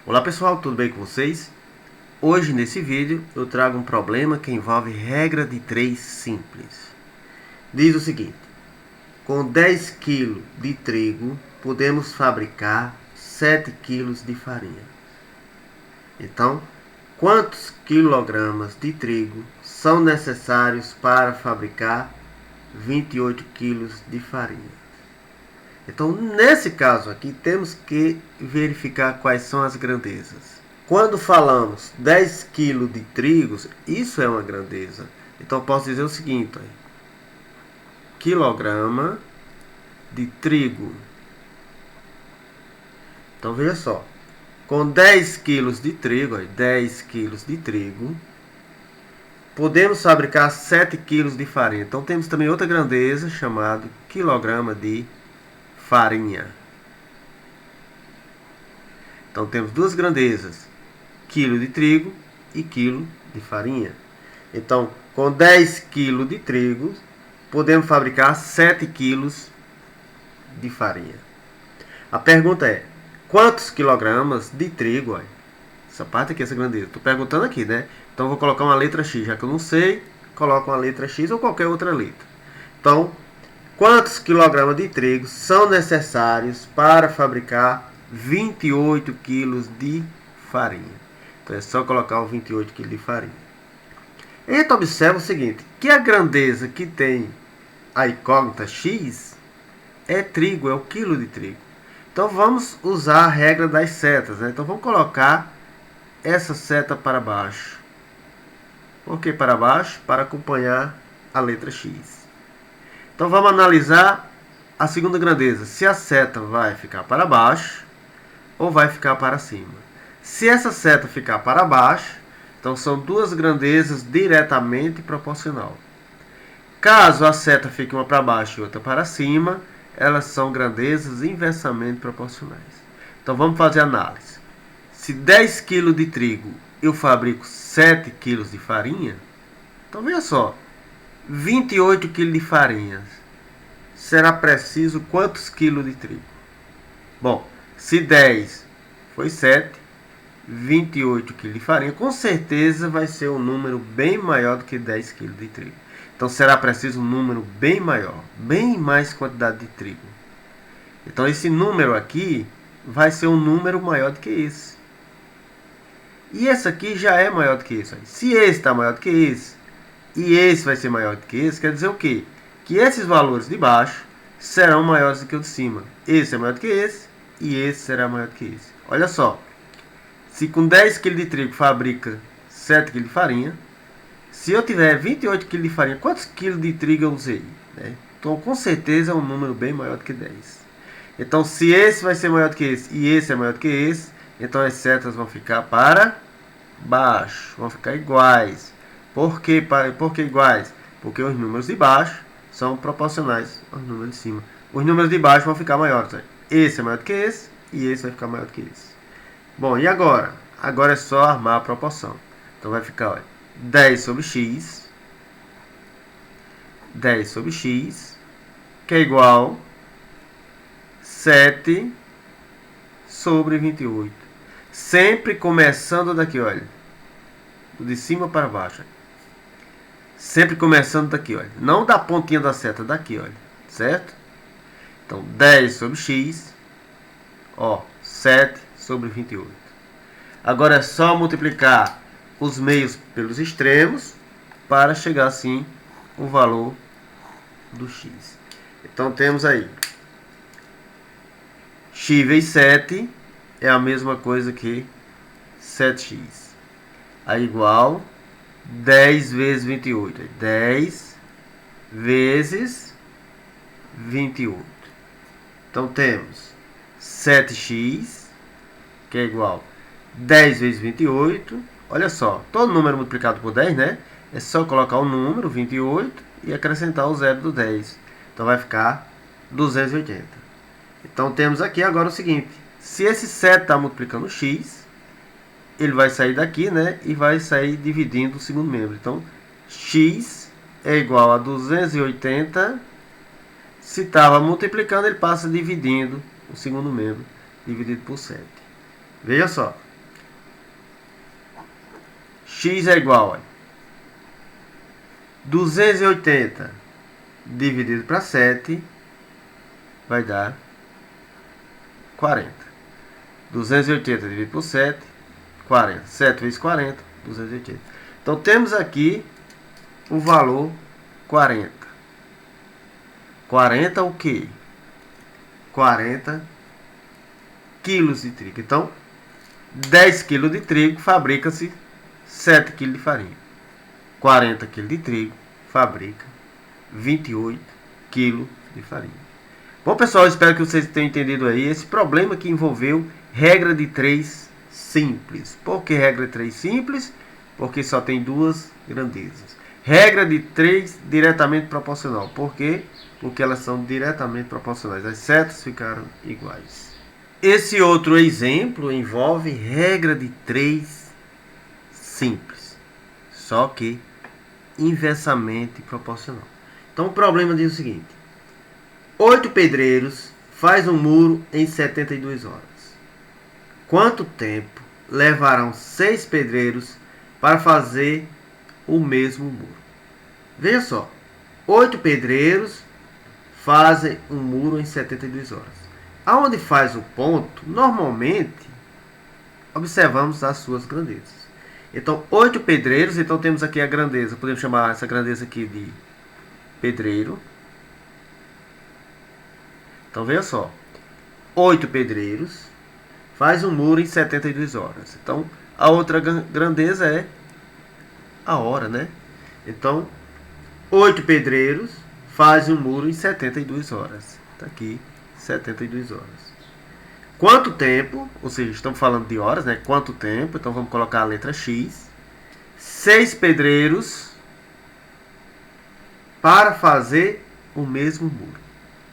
Olá pessoal, tudo bem com vocês? Hoje nesse vídeo eu trago um problema que envolve regra de 3 simples. Diz o seguinte: com 10 kg de trigo podemos fabricar 7 kg de farinha. Então, quantos quilogramas de trigo são necessários para fabricar 28 kg de farinha? Então, nesse caso aqui, temos que verificar quais são as grandezas. Quando falamos 10 kg de trigo, isso é uma grandeza. Então, posso dizer o seguinte: quilograma de trigo. Então, veja só. Com 10 kg de trigo, 10 kg de trigo, podemos fabricar 7 kg de farinha. Então, temos também outra grandeza chamada quilograma de farinha. Então temos duas grandezas, quilo de trigo e quilo de farinha. Então, com 10 kg de trigo, podemos fabricar 7 kg de farinha. A pergunta é, quantos quilogramas de trigo? Olha, essa parte aqui, essa grandeza. Estou perguntando aqui, né? Então, vou colocar uma letra X. Já que eu não sei, coloco uma letra X ou qualquer outra letra. Então, quantos quilogramas de trigo são necessários para fabricar 28 kg de farinha? Então é só colocar o 28 kg de farinha. Então observa o seguinte, que a grandeza que tem a incógnita X é trigo, é o quilo de trigo. Então vamos usar a regra das setas, né? Então vamos colocar essa seta para baixo. Por que para baixo? Para acompanhar a letra X. Então vamos analisar a segunda grandeza. Se a seta vai ficar para baixo ou vai ficar para cima. Se essa seta ficar para baixo, então são duas grandezas diretamente proporcional. Caso a seta fique uma para baixo e outra para cima, elas são grandezas inversamente proporcionais. Então vamos fazer a análise. Se 10 kg de trigo eu fabrico 7 kg de farinha, então veja só, 28 kg de farinha, será preciso quantos quilos de trigo? Bom, se 10 foi 7, 28 kg de farinha, com certeza vai ser um número bem maior do que 10 kg de trigo. Então será preciso um número bem maior, bem mais quantidade de trigo. Então esse número aqui vai ser um número maior do que esse. E esse aqui já é maior do que esse. Se esse está maior do que esse, e esse vai ser maior do que esse, quer dizer o quê? Que esses valores de baixo serão maiores do que o de cima. Esse é maior do que esse, e esse será maior do que esse. Olha só, se com 10 kg de trigo fabrica 7 kg de farinha, se eu tiver 28 kg de farinha, quantos kg de trigo eu usei? Né? Então, com certeza é um número bem maior do que 10. Então, se esse vai ser maior do que esse, e esse é maior do que esse, então as setas vão ficar para baixo, vão ficar iguais. Por que iguais? Porque os números de baixo são proporcionais aos números de cima. Os números de baixo vão ficar maiores. Esse é maior do que esse e esse vai ficar maior do que esse. Bom, e agora? Agora é só armar a proporção. Então vai ficar, olha, 10 sobre x, 10 sobre x, que é igual 7 sobre 28. Sempre começando daqui, olha, de cima para baixo. Sempre começando daqui, olha. Não da pontinha da seta, daqui, olha. Certo? Então, 10 sobre x, ó, 7 sobre 28. Agora é só multiplicar os meios pelos extremos para chegar assim o valor do x. Então temos aí x vezes 7 é a mesma coisa que 7x. Aí igual 10 vezes 28. 10 vezes 28. Então temos 7x, que é igual 10 vezes 28. Olha só, todo número multiplicado por 10, né? É só colocar o número 28 e acrescentar o zero do 10. Então vai ficar 280. Então temos aqui agora o seguinte: se esse 7 está multiplicando x, ele vai sair daqui, né? E vai sair dividindo o segundo membro. Então x é igual a 280. Se estava multiplicando, ele passa dividindo o segundo membro, dividido por 7. Veja só, x é igual a 280 dividido para 7 vai dar 40. 280 dividido por 7, 40. 7 vezes 40, 280. Então temos aqui o valor 40. 40 o quê? 40 quilos de trigo. Então, 10 kg de trigo fabrica-se 7 kg de farinha. 40 kg de trigo fabrica 28 kg de farinha. Bom, pessoal, espero que vocês tenham entendido aí esse problema que envolveu regra de 3 simples. Por que regra de 3 simples? Porque só tem duas grandezas. Regra de 3 diretamente proporcional. Por quê? Porque elas são diretamente proporcionais. As setas ficaram iguais. Esse outro exemplo envolve regra de 3 simples, só que inversamente proporcional. Então o problema diz o seguinte: 8 pedreiros faz um muro em 72 horas. Quanto tempo levarão 6 pedreiros para fazer o mesmo muro? Veja só, 8 pedreiros fazem um muro em 72 horas. Aonde faz o ponto, normalmente, observamos as suas grandezas. Então, 8 pedreiros, então temos aqui a grandeza, podemos chamar essa grandeza aqui de pedreiro. Então, veja só, 8 pedreiros faz um muro em 72 horas. Então, a outra grandeza é a hora, né? Então, 8 pedreiros fazem um muro em 72 horas. Está aqui, 72 horas. Quanto tempo, ou seja, estamos falando de horas, né? Quanto tempo, então vamos colocar a letra X. 6 pedreiros para fazer o mesmo muro.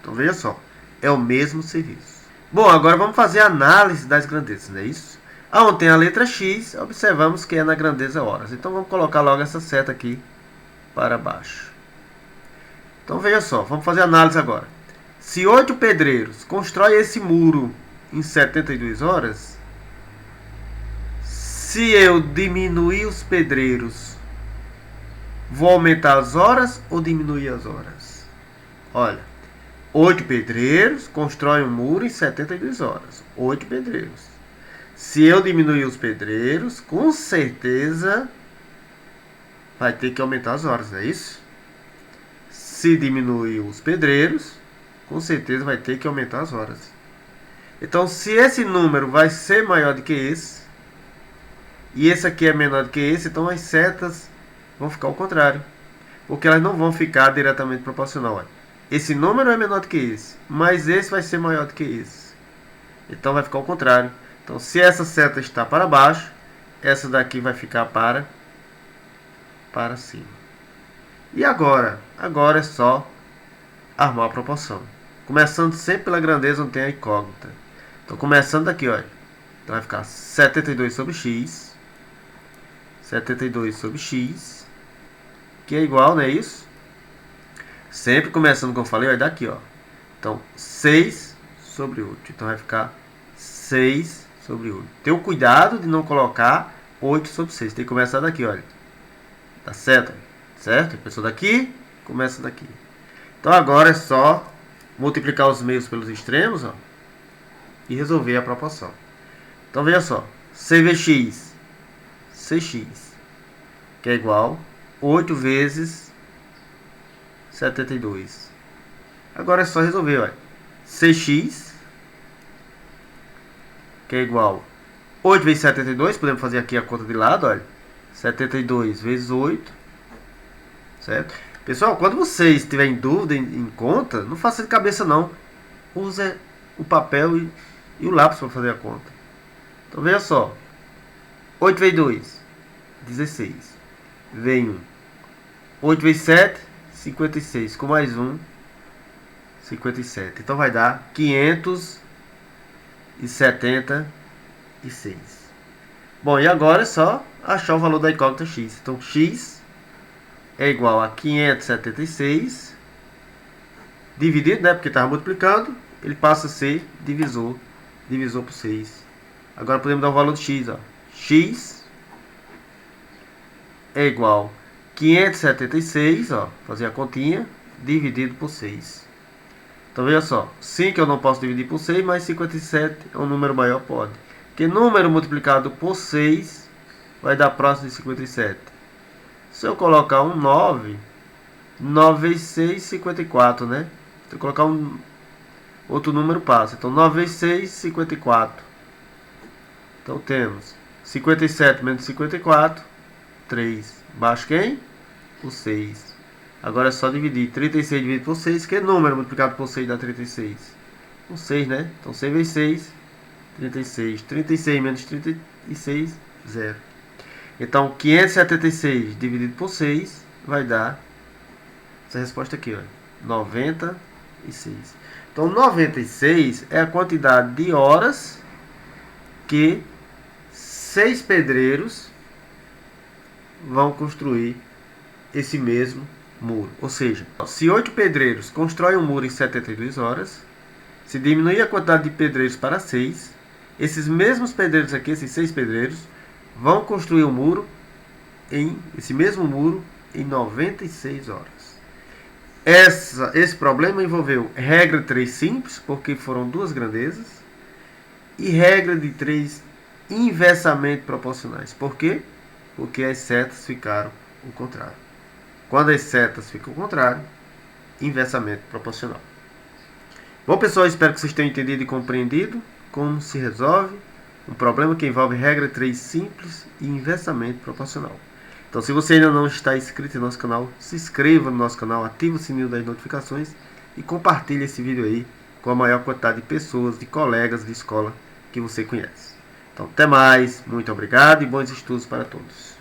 Então veja só, é o mesmo serviço. Bom, agora vamos fazer a análise das grandezas, não é isso? Aonde tem a letra X, observamos que é na grandeza horas. Então vamos colocar logo essa seta aqui para baixo. Então veja só, vamos fazer a análise agora. Se 8 pedreiros constroem esse muro em 72 horas, se eu diminuir os pedreiros, vou aumentar as horas ou diminuir as horas? Olha, 8 pedreiros constroem um muro em 72 horas. 8 pedreiros. Se eu diminuir os pedreiros, com certeza vai ter que aumentar as horas, não é isso? Se diminuir os pedreiros, com certeza vai ter que aumentar as horas. Então, se esse número vai ser maior do que esse, e esse aqui é menor do que esse, então as setas vão ficar ao contrário. Porque elas não vão ficar diretamente proporcional. Esse número é menor do que esse, mas esse vai ser maior do que esse. Então vai ficar ao contrário. Então, se essa seta está para baixo, essa daqui vai ficar para cima. E agora? Agora é só arrumar a proporção. Começando sempre pela grandeza onde tem a incógnita. Então, começando daqui, olha. Então, vai ficar 72 sobre x. 72 sobre x. Que é igual, não é isso? Sempre começando, como eu falei, vai daqui, ó. Então, 6 sobre 8. Então, vai ficar 6 sobre 8. Tenha o cuidado de não colocar 8 sobre 6. Tem que começar daqui, olha. Tá certo? Certo? Começou daqui, começa daqui. Então, agora é só multiplicar os meios pelos extremos, ó, e resolver a proporção. Então, veja só. C vezes x, cx, que é igual 8 vezes 72. Agora é só resolver, olha. Cx, que é igual 8 vezes 72. Podemos fazer aqui a conta de lado, olha. 72 vezes 8. Certo? Pessoal, quando vocês tiverem dúvida em conta, não faça de cabeça não. Use o papel e o lápis para fazer a conta. Então veja só. 8 vezes 2, 16. Vem 1. 8 vezes 7, 56. Com mais 1, 57. Então vai dar 576. Bom, e agora é só achar o valor da incógnita x. Então x é igual a 576 dividido, né, porque estava multiplicando, ele passa a ser divisor por 6. Agora podemos dar o valor de x, ó. X é igual a 576, ó, fazer a continha, dividido por 6. Então veja só, 5 eu não posso dividir por 6, mas 57 é um número maior, pode. Porque número multiplicado por 6 vai dar próximo de 57. Se eu colocar um 9, 9 vezes 6, 54, né? Se eu colocar um outro número passa. Então 9 vezes 6, 54. Então temos 57 menos 54, 3. Baixo quem? O 6. Agora é só dividir. 36 dividido por 6. Que número multiplicado por 6 dá 36? O 6, né? Então 6 vezes 6, 36. 36 menos 36, 0. Então 576 dividido por 6 vai dar essa resposta aqui, ó, 96. Então 96 é a quantidade de horas que 6 pedreiros vão construir esse mesmo muro. Ou seja, se 8 pedreiros constroem um muro em 72 horas, se diminuir a quantidade de pedreiros para 6, esses mesmos pedreiros aqui, esses 6 pedreiros, vão construir um muro esse mesmo muro em 96 horas. Esse problema envolveu regra 3 simples, porque foram duas grandezas, e regra de 3 inversamente proporcionais. Por quê? Porque as setas ficaram o contrário. Quando as setas ficam o contrário, inversamente proporcional. Bom, pessoal, espero que vocês tenham entendido e compreendido como se resolve um problema que envolve regra 3 simples e inversamente proporcional. Então, se você ainda não está inscrito no nosso canal, se inscreva no nosso canal, ative o sininho das notificações e compartilhe esse vídeo aí com a maior quantidade de pessoas, de colegas de escola que você conhece. Então, até mais, muito obrigado e bons estudos para todos.